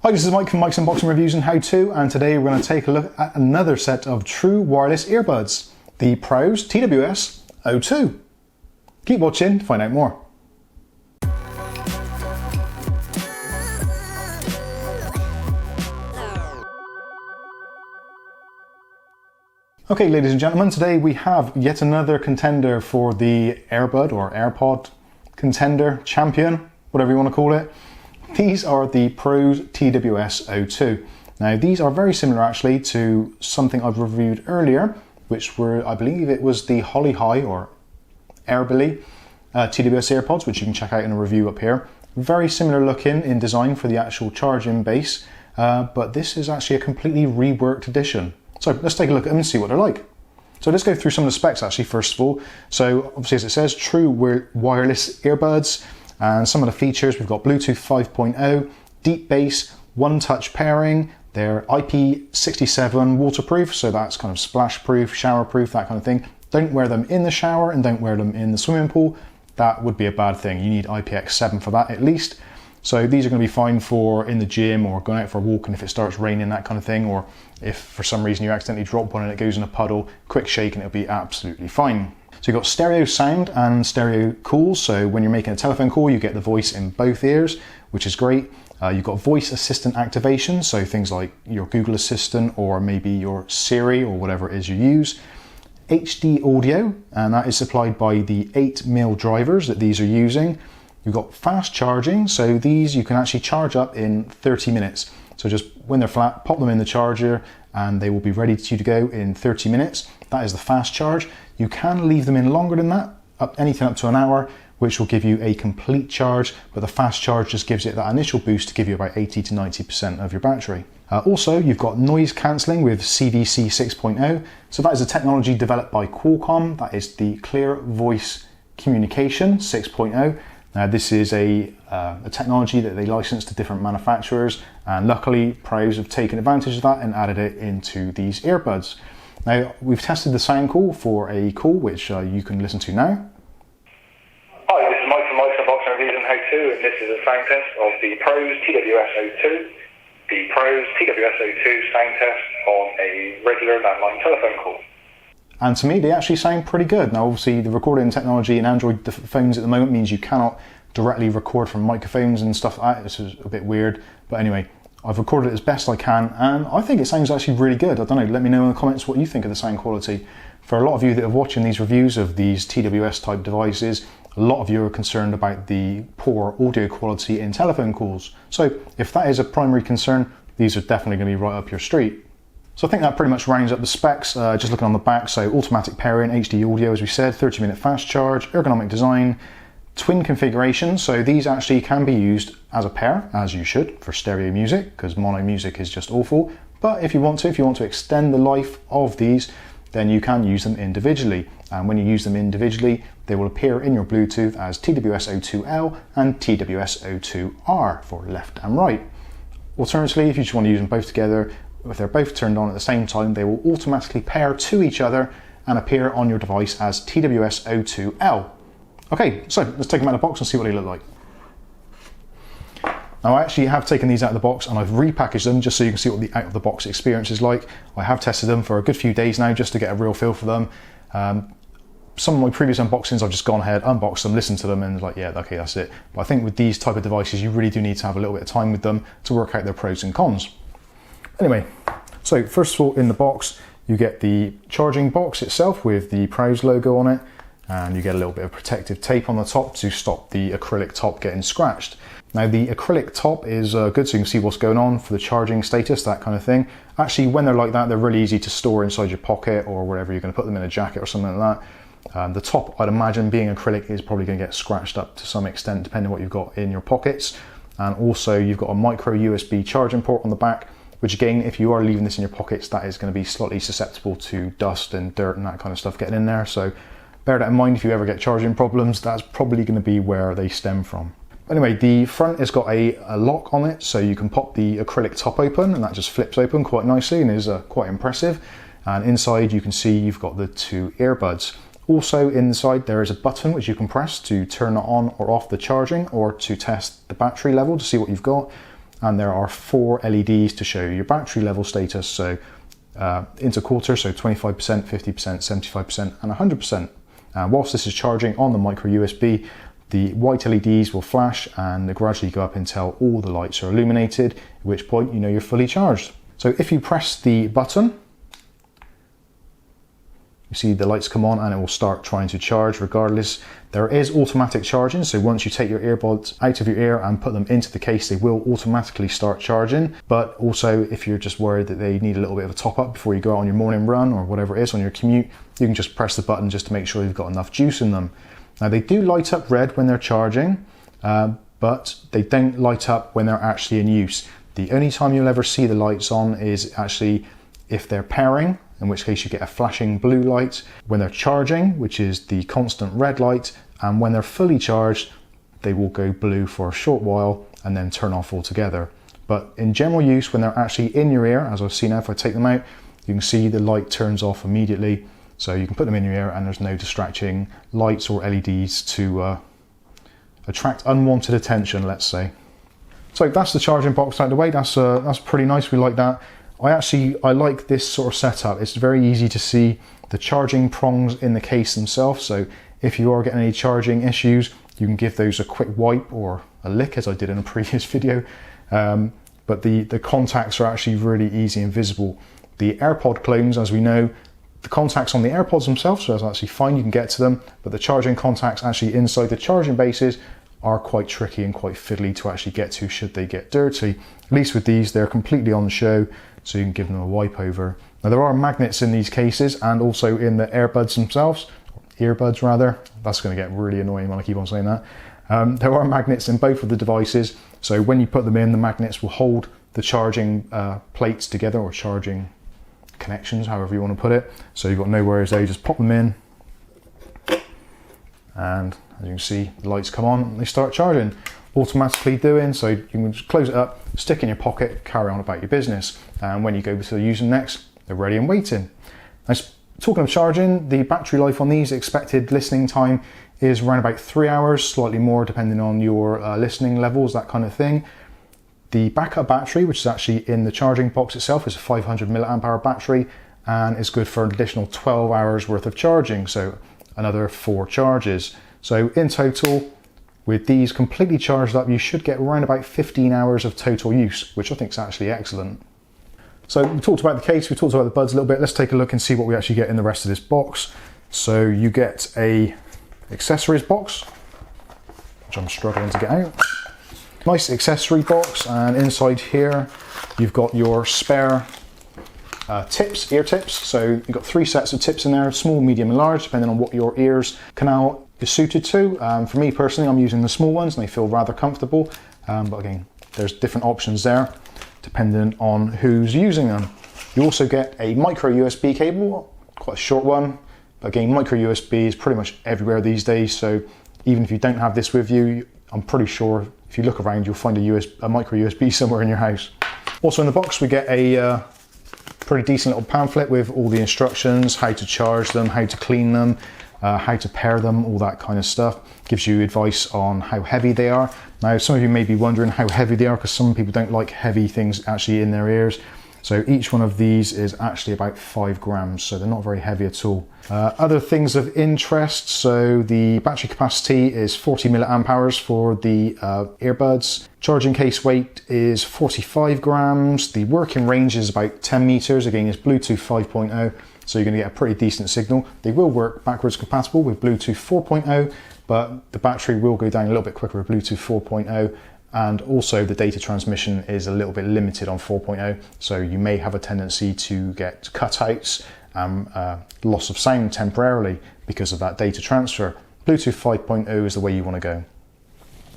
Hi, this is Mike from Mike's Unboxing Reviews and How To, and today we're going to take a look at another set of true wireless earbuds, the Proze TWS-02. Keep watching to find out more. Okay, ladies and gentlemen, today we have yet another contender for the Earbud or AirPod contender, champion, whatever you want to call it. These are the Proze TWS-02. Now these are very similar actually to something I've reviewed earlier, which were, I believe it was the Holly High or Airbilly TWS AirPods, which you can check out in a review up here. Very similar looking in design for the actual charging base, but this is actually a completely reworked edition. So let's take a look at them and see what they're like. So let's go through some of the specs actually first of all. So obviously as it says, true wireless earbuds. And some of the features, we've got Bluetooth 5.0, deep bass, one-touch pairing, they're IP67 waterproof, so that's kind of splash proof, shower proof, that kind of thing. Don't wear them in the shower and don't wear them in the swimming pool. That would be a bad thing. You need IPX7 for that at least. So these are going to be fine for in the gym or going out for a walk, and if it starts raining, that kind of thing, or if for some reason you accidentally drop one and it goes in a puddle, quick shake and it'll be absolutely fine. So you've got stereo sound and stereo call, so when you're making a telephone call you get the voice in both ears, which is great. You've got voice assistant activation, so things like your Google Assistant or maybe your Siri or whatever it is you use. HD audio, and that is supplied by the 8mm drivers that these are using. You've got fast charging, so these you can actually charge up in 30 minutes. So just when they're flat, pop them in the charger and they will be ready to go in 30 minutes. That is the fast charge. You can leave them in longer than that, anything up to an hour, which will give you a complete charge, but the fast charge just gives it that initial boost to give you about 80 to 90% of your battery. Also, you've got noise cancelling with CVC 6.0. So that is a technology developed by Qualcomm. That is the Clear Voice Communication 6.0. Now this is a technology that they license to different manufacturers, and luckily Proze have taken advantage of that and added it into these earbuds. Now we've tested the sound call for a call which you can listen to now. Hi, this is Mike from Mike's Unboxing Reviews and How To, and this is a sound test of the Proze TWS-02. The Proze TWS-02 sound test on a regular landline telephone call. And to me, they actually sound pretty good. Now, obviously, the recording technology in Android phones at the moment means you cannot directly record from microphones and stuff like that. This is a bit weird. But anyway, I've recorded it as best I can, and I think it sounds actually really good. I don't know, let me know in the comments what you think of the sound quality. For a lot of you that are watching these reviews of these TWS type devices, a lot of you are concerned about the poor audio quality in telephone calls. So if that is a primary concern, these are definitely going to be right up your street. So I think that pretty much rounds up the specs. Just looking on the back, so automatic pairing, HD audio as we said, 30-minute fast charge, ergonomic design, twin configuration, so these actually can be used as a pair, as you should, for stereo music, because mono music is just awful. But if you want to extend the life of these, then you can use them individually. And when you use them individually, they will appear in your Bluetooth as TWS-02L and TWS-02R for left and right. Alternatively, if you just want to use them both together, if they're both turned on at the same time, they will automatically pair to each other and appear on your device as TWS-02L. Okay, so let's take them out of the box and see what they look like. Now I actually have taken these out of the box and I've repackaged them just so you can see what the out of the box experience is like. I have tested them for a good few days now just to get a real feel for them. Some of my previous unboxings I've just gone ahead, unboxed them, listened to them and like, yeah, okay, that's it. But I think with these type of devices you really do need to have a little bit of time with them to work out their pros and cons. Anyway, so first of all in the box you get the charging box itself with the Proze logo on it, and you get a little bit of protective tape on the top to stop the acrylic top getting scratched. Now the acrylic top is good so you can see what's going on for the charging status, that kind of thing. Actually when they're like that they're really easy to store inside your pocket or wherever you're going to put them, in a jacket or something like that. The top, I'd imagine being acrylic, is probably going to get scratched up to some extent depending on what you've got in your pockets. And also you've got a micro USB charging port on the back, which again, if you are leaving this in your pockets, that is going to be slightly susceptible to dust and dirt and that kind of stuff getting in there. So bear that in mind if you ever get charging problems, that's probably going to be where they stem from. Anyway, the front has got a lock on it, so you can pop the acrylic top open and that just flips open quite nicely and is quite impressive. And inside you can see you've got the two earbuds. Also inside there is a button which you can press to turn on or off the charging or to test the battery level to see what you've got. and there are 4 LEDs to show your battery level status. So interquarter, so 25%, 50%, 75% and 100%. Whilst this is charging on the micro USB, the white LEDs will flash and they gradually go up until all the lights are illuminated, at which point you know you're fully charged. So if you press the button, you see the lights come on and it will start trying to charge regardless. There is automatic charging, so once you take your earbuds out of your ear and put them into the case, they will automatically start charging. But also, if you're just worried that they need a little bit of a top up before you go out on your morning run or whatever it is on your commute, you can just press the button just to make sure you've got enough juice in them. Now they do light up red when they're charging, but they don't light up when they're actually in use. The only time you'll ever see the lights on is actually if they're pairing, in which case you get a flashing blue light, when they're charging, which is the constant red light, and when they're fully charged, they will go blue for a short while and then turn off altogether. But in general use, when they're actually in your ear, as I've seen now, if I take them out, you can see the light turns off immediately. So you can put them in your ear and there's no distracting lights or LEDs to attract unwanted attention, let's say. So that's the charging box out of the way. That's pretty nice, we like that. I like this sort of setup. It's very easy to see the charging prongs in the case themselves. So if you are getting any charging issues, you can give those a quick wipe or a lick, as I did in a previous video. But the contacts are actually really easy and visible. The AirPod clones, as we know, the contacts on the AirPods themselves, so that's actually fine, you can get to them, but the charging contacts actually inside the charging bases are quite tricky and quite fiddly to actually get to should they get dirty. At least with these, they're completely on the show, so you can give them a wipe over. Now there are magnets in these cases and also in the AirBuds themselves, earbuds rather. That's going to get really annoying when I keep on saying that. There are magnets in both of the devices, so when you put them in, the magnets will hold the charging plates together, or charging connections, however you want to put it. So you've got no worries there, you just pop them in, and as you can see, the lights come on and they start charging, automatically doing, so you can just close it up, stick in your pocket, carry on about your business, and when you go to use them next, they're ready and waiting. Now, talking of charging, the battery life on these, expected listening time is around about 3 hours, slightly more depending on your listening levels, that kind of thing. The backup battery, which is actually in the charging box itself, is a 500 milliamp hour battery and is good for an additional 12 hours worth of charging, so another 4 charges. So in total, with these completely charged up, you should get around about 15 hours of total use, which I think is actually excellent. So we talked about the case, we talked about the buds a little bit. Let's take a look and see what we actually get in the rest of this box. So you get a accessories box, which I'm struggling to get out. Nice accessory box, and inside here you've got your spare tips, ear tips. So you've got 3 sets of tips in there, small, medium and large, depending on what your ears canal is suited to. For me personally, I'm using the small ones and they feel rather comfortable, but again, there's different options there depending on who's using them. You also get a micro USB cable, quite a short one, but again, micro USB is pretty much everywhere these days, so even if you don't have this with you, I'm pretty sure if you look around, you'll find a micro USB somewhere in your house. Also in the box, we get a pretty decent little pamphlet with all the instructions, how to charge them, how to clean them, how to pair them, all that kind of stuff. Gives you advice on how heavy they are. Now, some of you may be wondering how heavy they are, because some people don't like heavy things actually in their ears. So each one of these is actually about 5 grams, so they're not very heavy at all. Other things of interest, so the battery capacity is 40 milliamp hours for the earbuds. Charging case weight is 45 grams. The working range is about 10 meters. Again, it's Bluetooth 5.0, so you're going to get a pretty decent signal. They will work backwards compatible with Bluetooth 4.0, but the battery will go down a little bit quicker with Bluetooth 4.0. And also the data transmission is a little bit limited on 4.0, so you may have a tendency to get cutouts and loss of sound temporarily because of that data transfer. Bluetooth 5.0 is the way you want to go.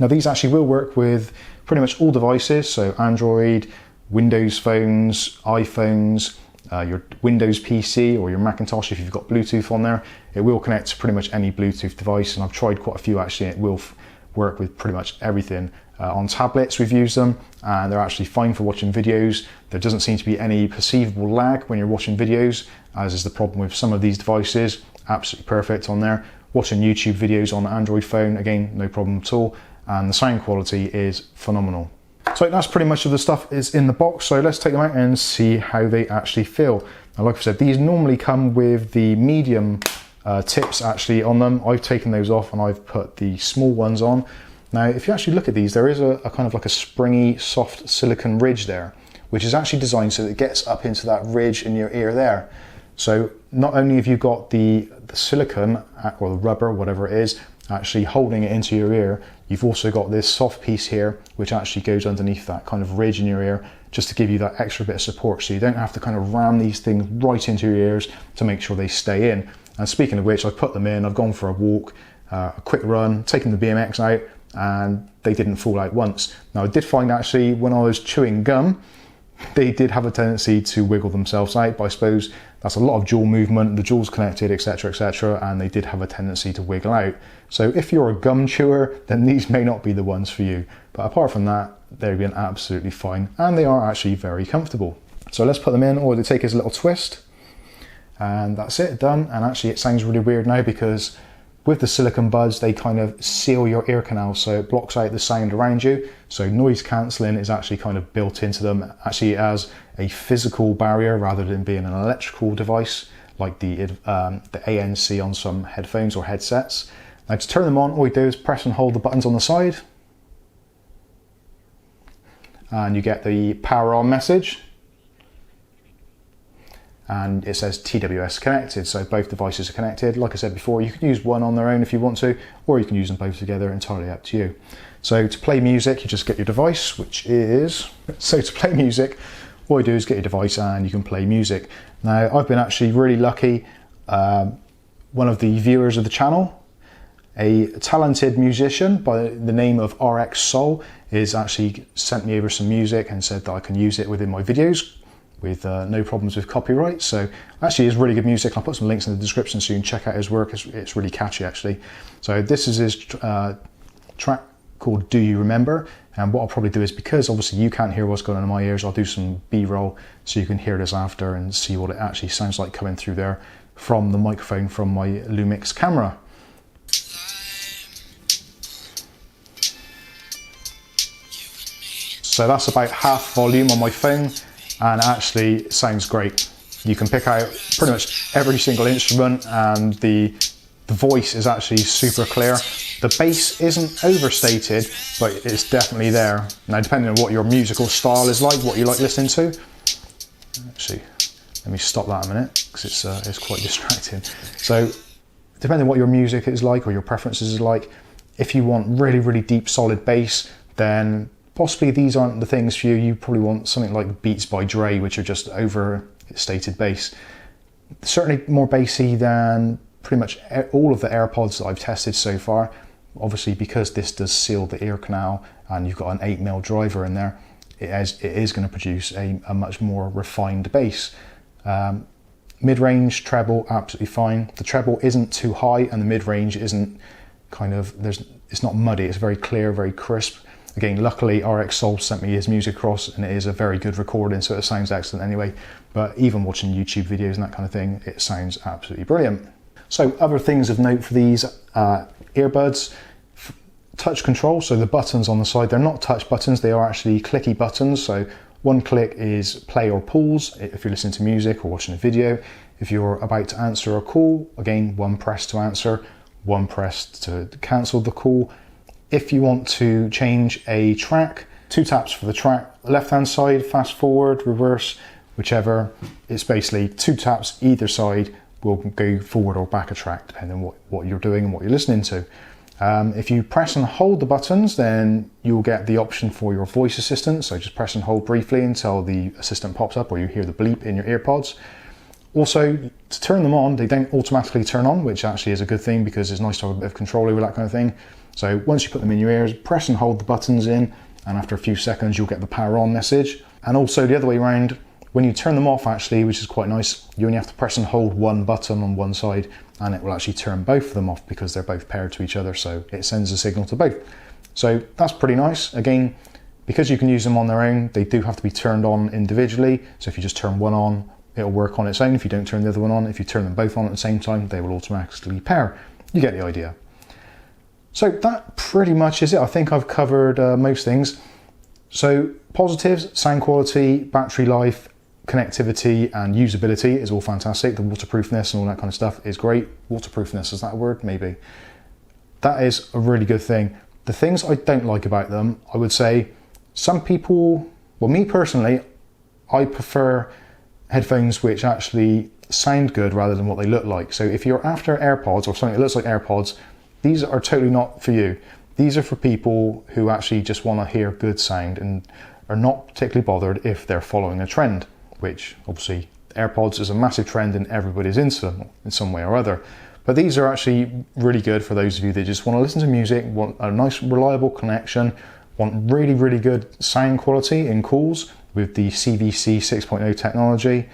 Now these actually will work with pretty much all devices, so Android, Windows phones, iPhones, your Windows PC or your Macintosh if you've got Bluetooth on there. It will connect to pretty much any Bluetooth device, and I've tried quite a few actually, and it will work with pretty much everything. On tablets we've used them and they're actually fine for watching videos. There doesn't seem to be any perceivable lag when you're watching videos, as is the problem with some of these devices. Absolutely perfect on there. Watching YouTube videos on an Android phone, again, no problem at all. And the sound quality is phenomenal. So that's pretty much of the stuff is in the box. So let's take them out and see how they actually feel. Now, like I said, these normally come with the medium tips actually on them. I've taken those off and I've put the small ones on. Now, if you actually look at these, there is a kind of like a springy, soft silicone ridge there, which is actually designed so that it gets up into that ridge in your ear there. So not only have you got the silicone or the rubber, whatever it is, actually holding it into your ear, you've also got this soft piece here, which actually goes underneath that kind of ridge in your ear, just to give you that extra bit of support. So you don't have to kind of ram these things right into your ears to make sure they stay in. And speaking of which, I've put them in, I've gone for a walk, a quick run, taken the BMX out, and they didn't fall out once. Now, I did find actually when I was chewing gum, they did have a tendency to wiggle themselves out, but I suppose that's a lot of jaw movement, the jaw's connected, etc., and they did have a tendency to wiggle out. So if you're a gum chewer, then these may not be the ones for you. But apart from that, they've been absolutely fine, and they are actually very comfortable. So let's put them in. All they take is a little twist, and that's it, done. And actually it sounds really weird now because with the silicone buds, they kind of seal your ear canal, so it blocks out the sound around you. So noise cancelling is actually kind of built into them, actually as a physical barrier rather than being an electrical device like the ANC on some headphones or headsets. Now to turn them on, all you do is press and hold the buttons on the side, and you get the power on message. And it says TWS connected, so both devices are connected. Like I said before, you can use one on their own if you want to, or you can use them both together, entirely up to you. So to play music, you just get your device, so to play music, all you do is get your device and you can play music. Now, I've been actually really lucky. One of the viewers of the channel, a talented musician by the name of RX Soul, is actually sent me over some music and said that I can use it within my videos with no problems with copyright. So actually it's really good music. I'll put some links in the description so you can check out his work. It's really catchy actually. So this is his track called Do You Remember? And what I'll probably do is, because obviously you can't hear what's going on in my ears, I'll do some B-roll so you can hear this after and see what it actually sounds like coming through there from the microphone from my Lumix camera. So that's about half volume on my phone, and actually it sounds great. You can pick out pretty much every single instrument, and the voice is actually super clear. The bass isn't overstated, but it's definitely there. Now, depending on what your musical style is like, what you like listening to. Actually, let me stop that a minute because it's quite distracting. So, depending on what your music is like or your preferences is like, if you want really, really deep, solid bass, then possibly these aren't the things for you. You probably want something like Beats by Dre, which are just overstated bass. Certainly more bassy than pretty much all of the AirPods that I've tested so far. Obviously, because this does seal the ear canal and you've got an 8mm driver in there, it is going to produce a much more refined bass. Mid-range treble, absolutely fine. The treble isn't too high and the mid-range isn't it's not muddy, it's very clear, very crisp. Again, luckily RX Soul sent me his music across and it is a very good recording, so it sounds excellent anyway. But even watching YouTube videos and that kind of thing, it sounds absolutely brilliant. So other things of note for these earbuds, touch control. So the buttons on the side, they're not touch buttons, they are actually clicky buttons. So one click is play or pause if you're listening to music or watching a video. If you're about to answer a call, again, one press to answer, one press to cancel the call. If you want to change a track, 2 taps for the track, left hand side, fast forward, reverse, whichever. It's basically 2 taps either side will go forward or back a track depending on what you're doing and what you're listening to. If you press and hold the buttons, then you'll get the option for your voice assistant. So just press and hold briefly until the assistant pops up or you hear the bleep in your earpods. Also, to turn them on, they don't automatically turn on, which actually is a good thing because it's nice to have a bit of control over that kind of thing. So once you put them in your ears, press and hold the buttons in, and after a few seconds you'll get the power on message. And also the other way around, when you turn them off actually, which is quite nice, you only have to press and hold one button on one side and it will actually turn both of them off because they're both paired to each other, so it sends a signal to both. So that's pretty nice. Again, because you can use them on their own, they do have to be turned on individually. So if you just turn one on, it'll work on its own. If you don't turn the other one on, if you turn them both on at the same time, they will automatically pair. You get the idea. So that pretty much is it. I think I've covered most things. So positives, sound quality, battery life, connectivity and usability is all fantastic. The waterproofness and all that kind of stuff is great. Waterproofness, is that a word? Maybe. That is a really good thing. The things I don't like about them, I would say some people, well, me personally, I prefer headphones which actually sound good rather than what they look like. So if you're after AirPods or something that looks like AirPods, these are totally not for you. These are for people who actually just want to hear good sound and are not particularly bothered if they're following a trend, which obviously AirPods is a massive trend and everybody's into them in some way or other. But these are actually really good for those of you that just want to listen to music, want a nice reliable connection, want really, really good sound quality in calls with the CVC 6.0 technology,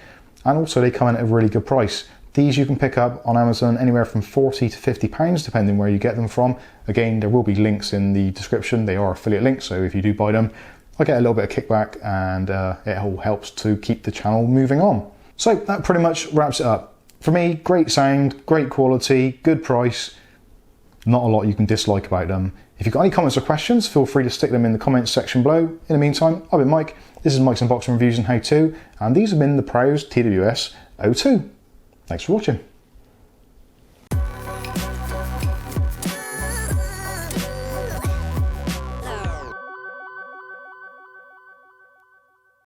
and also they come in at a really good price. These you can pick up on Amazon anywhere from £40 to £50 depending where you get them from. Again, there will be links in the description. They are affiliate links, so if you do buy them, I get a little bit of kickback and it all helps to keep the channel moving on. So that pretty much wraps it up. For me, great sound, great quality, good price, not a lot you can dislike about them. If you've got any comments or questions, feel free to stick them in the comments section below. In the meantime, I've been Mike, this is Mike's Unboxing Reviews and How To, and these have been the Proze TWS-02. Thanks for watching.